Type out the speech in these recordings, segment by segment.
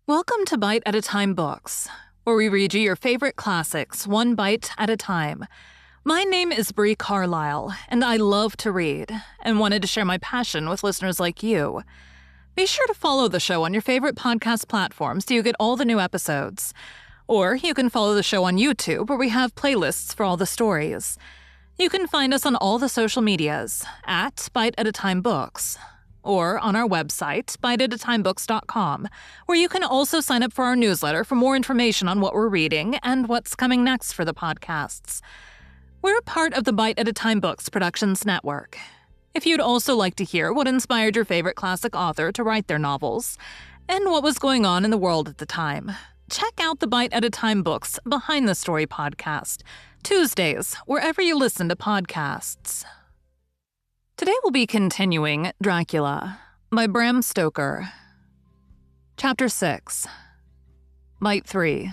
Welcome to Bite at a Time Books, where we read you your favorite classics, one bite at a time. My name is Bree Carlile, and I love to read, and wanted to share my passion with listeners like you. Be sure to follow the show on your favorite podcast platforms so you get all the new episodes. Or you can follow the show on YouTube, where we have playlists for all the stories. You can find us on all the social medias, at Bite at a Time Books, or on our website, biteatatimebooks.com, where you can also sign up for our newsletter for more information on what we're reading and what's coming next for the podcasts. We're part of the Bite at a Time Books Productions Network. If you'd also like to hear what inspired your favorite classic author to write their novels, and what was going on in the world at the time, check out the Bite at a Time Books Behind the Story podcast, Tuesdays, wherever you listen to podcasts. Today we'll be continuing Dracula by Bram Stoker. Chapter 6. Bite 3.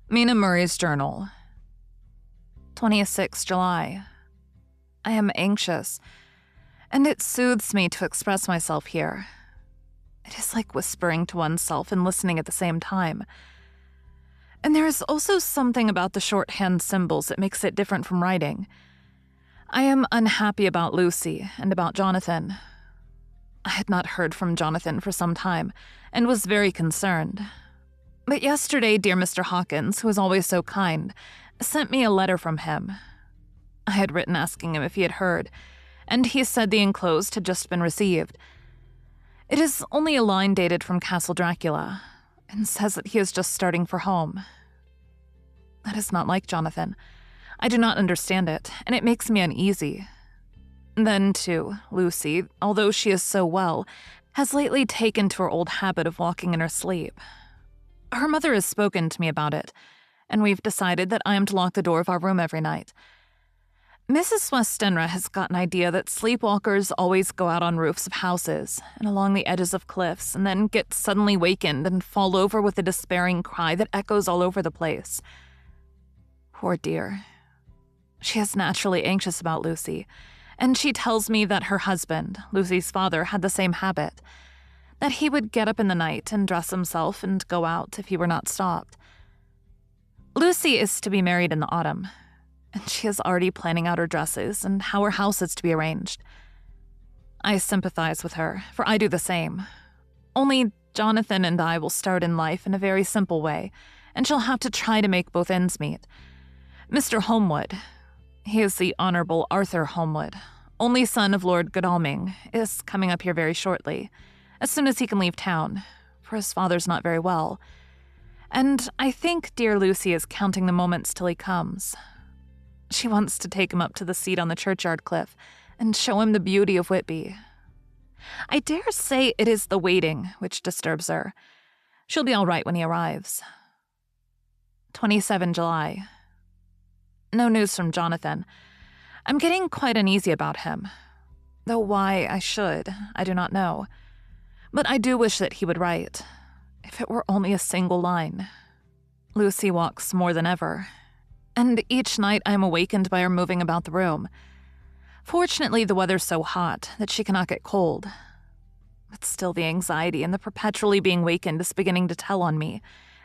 Mina Murray's Journal. 26 July. I am anxious, and it soothes me to express myself here. It is like whispering to oneself and listening at the same time. And there is also something about the shorthand symbols that makes it different from writing. I am unhappy about Lucy and about Jonathan. I had not heard from Jonathan for some time, and was very concerned. But yesterday, dear Mr. Hawkins, who is always so kind, sent me a letter from him. I had written asking him if he had heard, and he said the enclosed had just been received. It is only a line dated from Castle Dracula, and says that he is just starting for home. That is not like Jonathan. I do not understand it, and it makes me uneasy. Then, too, Lucy, although she is so well, has lately taken to her old habit of walking in her sleep. Her mother has spoken to me about it, and we've decided that I am to lock the door of our room every night. Mrs. Westenra has got an idea that sleepwalkers always go out on roofs of houses and along the edges of cliffs and then get suddenly wakened and fall over with a despairing cry that echoes all over the place. Poor dear. She is naturally anxious about Lucy, and she tells me that her husband, Lucy's father, had the same habit, that he would get up in the night and dress himself and go out if he were not stopped. Lucy is to be married in the autumn, and she is already planning out her dresses and how her house is to be arranged. I sympathize with her, for I do the same. Only Jonathan and I will start in life in a very simple way, and she'll have to try to make both ends meet. Mr. Holmwood, he is the Honorable Arthur Holmwood, only son of Lord Godalming, is coming up here very shortly, as soon as he can leave town, for his father's not very well. And I think dear Lucy is counting the moments till he comes. She wants to take him up to the seat on the churchyard cliff and show him the beauty of Whitby. I dare say it is the waiting which disturbs her. She'll be all right when he arrives. 27 July. No news from Jonathan. I'm getting quite uneasy about him. Though why I should, I do not know. But I do wish that he would write. If it were only a single line. Lucy walks more than ever, and each night I am awakened by her moving about the room. Fortunately, the weather's so hot that she cannot get cold. But still the anxiety and the perpetually being wakened is beginning to tell on me,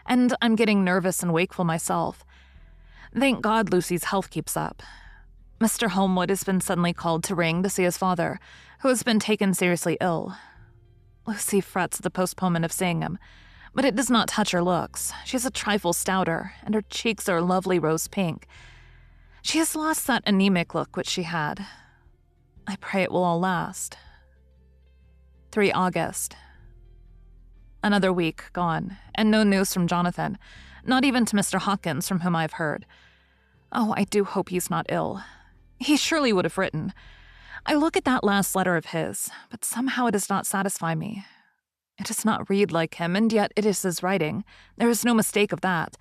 and I'm getting nervous and wakeful myself. Thank God Lucy's health keeps up. Mr. Holmwood has been suddenly called to Ring to see his father, who has been taken seriously ill. Lucy frets at the postponement of seeing him, but it does not touch her looks. She is a trifle stouter, and her cheeks are a lovely rose pink. She has lost that anemic look which she had. I pray it will all last. 3 August. Another week gone, and no news from Jonathan, not even to Mr. Hawkins, from whom I have heard. Oh, I do hope he's not ill. He surely would have written. I look at that last letter of his, but somehow it does not satisfy me. It does not read like him, and yet it is his writing. There is no mistake of that.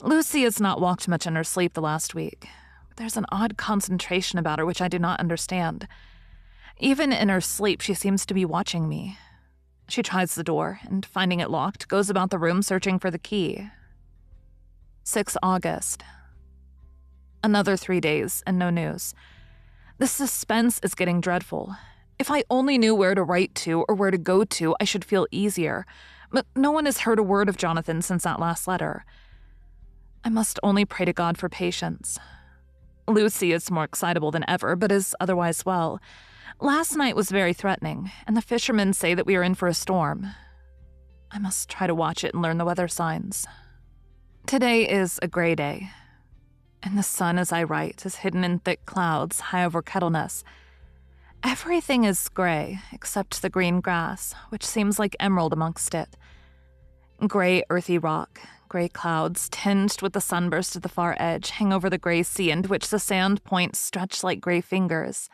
Lucy has not walked much in her sleep the last week, but there's an odd concentration about her which I do not understand. Even in her sleep, she seems to be watching me. She tries the door, and finding it locked, goes about the room searching for the key. 6 August. Another 3 days, and no news. The suspense is getting dreadful. If I only knew where to write to or where to go to, I should feel easier. But no one has heard a word of Jonathan since that last letter. I must only pray to God for patience. Lucy is more excitable than ever, but is otherwise well. Last night was very threatening, and the fishermen say that we are in for a storm. I must try to watch it and learn the weather signs. Today is a gray day, and the sun, as I write, is hidden in thick clouds high over Kettleness. Everything is gray, except the green grass, which seems like emerald amongst it. Gray, earthy rock, gray clouds, tinged with the sunburst at the far edge, hang over the gray sea into which the sand points stretch like gray fingers.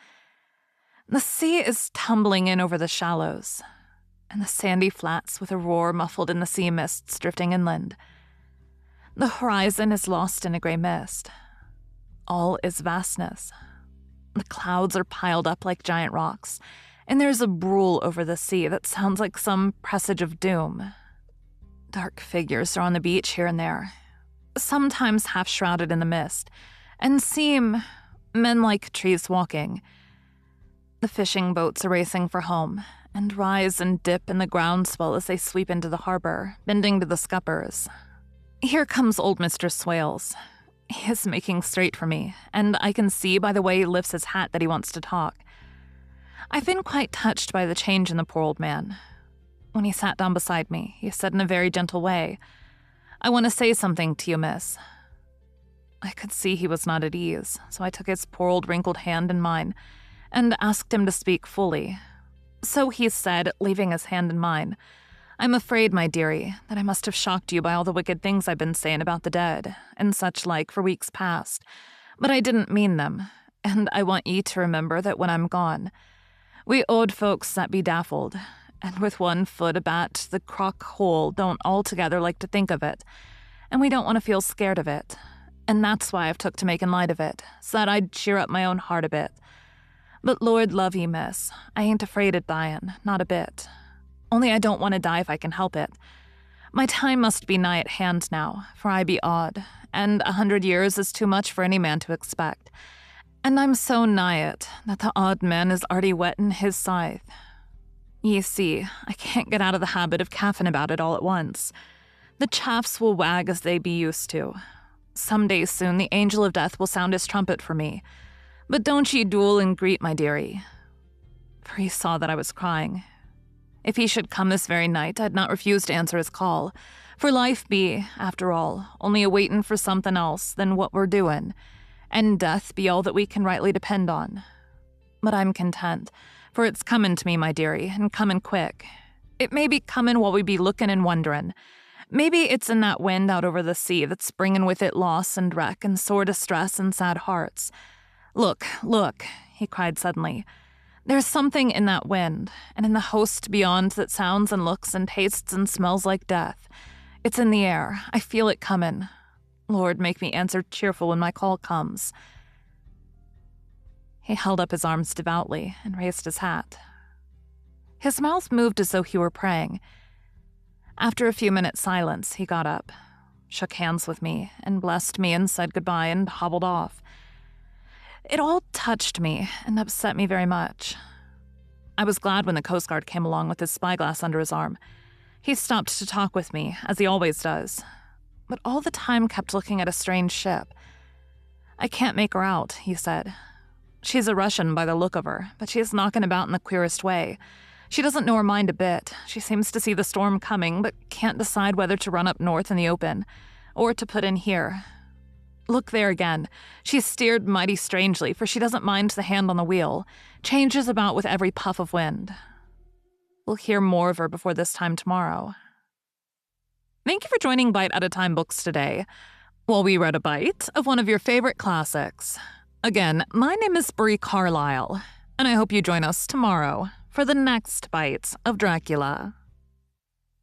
The sea is tumbling in over the shallows, and the sandy flats with a roar muffled in the sea mists drifting inland. The horizon is lost in a gray mist. All is vastness. The clouds are piled up like giant rocks, and there's a brool over the sea that sounds like some presage of doom. Dark figures are on the beach here and there, sometimes half shrouded in the mist, and seem men like trees walking. The fishing boats are racing for home, and rise and dip in the groundswell as they sweep into the harbor, bending to the scuppers. Here comes old Mr. Swales. He is making straight for me, and I can see by the way he lifts his hat that he wants to talk. I've been quite touched by the change in the poor old man. When he sat down beside me, he said in a very gentle way, "I want to say something to you, miss." I could see he was not at ease, so I took his poor old wrinkled hand in mine and asked him to speak fully. So he said, leaving his hand in mine, "I'm afraid, my dearie, that I must have shocked you by all the wicked things I've been saying about the dead, and such like for weeks past, but I didn't mean them, and I want ye to remember that when I'm gone, we old folks that be daffled, and with one foot abat the crock hole don't altogether like to think of it, and we don't want to feel scared of it, and that's why I've took to making light of it, so that I'd cheer up my own heart a bit. But Lord love ye, miss, I ain't afraid of dying, not a bit. Only I don't want to die if I can help it. My time must be nigh at hand now, for I be odd, and 100 years is too much for any man to expect. And I'm so nigh it that the odd man is already whetting his scythe. Ye see, I can't get out of the habit of caffing about it all at once. The chaffs will wag as they be used to. Some day soon the angel of death will sound his trumpet for me. But don't ye duel and greet, my dearie." For he saw that I was crying. If he should come this very night, I'd not refuse to answer his call, for life be, after all, only a waitin' for something else than what we're doin', and death be all that we can rightly depend on. But I'm content, for it's comin' to me, my dearie, and comin' quick. It may be comin' while we be lookin' and wonderin'. Maybe it's in that wind out over the sea that's bringin' with it loss and wreck and sore distress and sad hearts. Look, look, he cried suddenly. There's something in that wind, and in the host beyond that sounds and looks and tastes and smells like death. It's in the air. I feel it comin'. Lord, make me answer cheerful when my call comes. He held up his arms devoutly and raised his hat. His mouth moved as though he were praying. After a few minutes' silence, he got up, shook hands with me, and blessed me and said goodbye and hobbled off. It all touched me and upset me very much. I was glad when the Coast Guard came along with his spyglass under his arm. He stopped to talk with me, as he always does, but all the time kept looking at a strange ship. "I can't make her out," he said. "She's a Russian by the look of her, but she's knocking about in the queerest way. She doesn't know her mind a bit. She seems to see the storm coming, but can't decide whether to run up north in the open, or to put in here. Look there again. She's steered mighty strangely, for she doesn't mind the hand on the wheel, changes about with every puff of wind. We'll hear more of her before this time tomorrow." Thank you for joining Bite at a Time Books today, while we read a bite of one of your favorite classics. Again, my name is Bree Carlile, and I hope you join us tomorrow for the next bite of Dracula.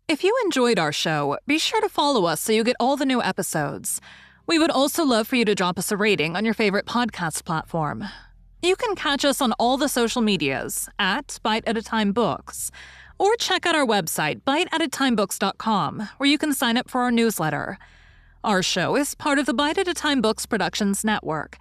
If you enjoyed our show, be sure to follow us so you get all the new episodes. We would also love for you to drop us a rating on your favorite podcast platform. You can catch us on all the social medias at Bite at a Time Books, or check out our website, biteatatimebooks.com, where you can sign up for our newsletter. Our show is part of the Bite at a Time Books Productions Network.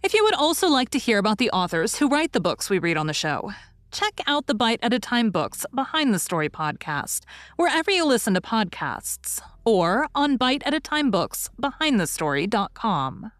If you would also like to hear about the authors who write the books we read on the show, check out the Bite at a Time Books Behind the Story podcast, wherever you listen to podcasts, or on biteatatimebooksbehindthestory.com.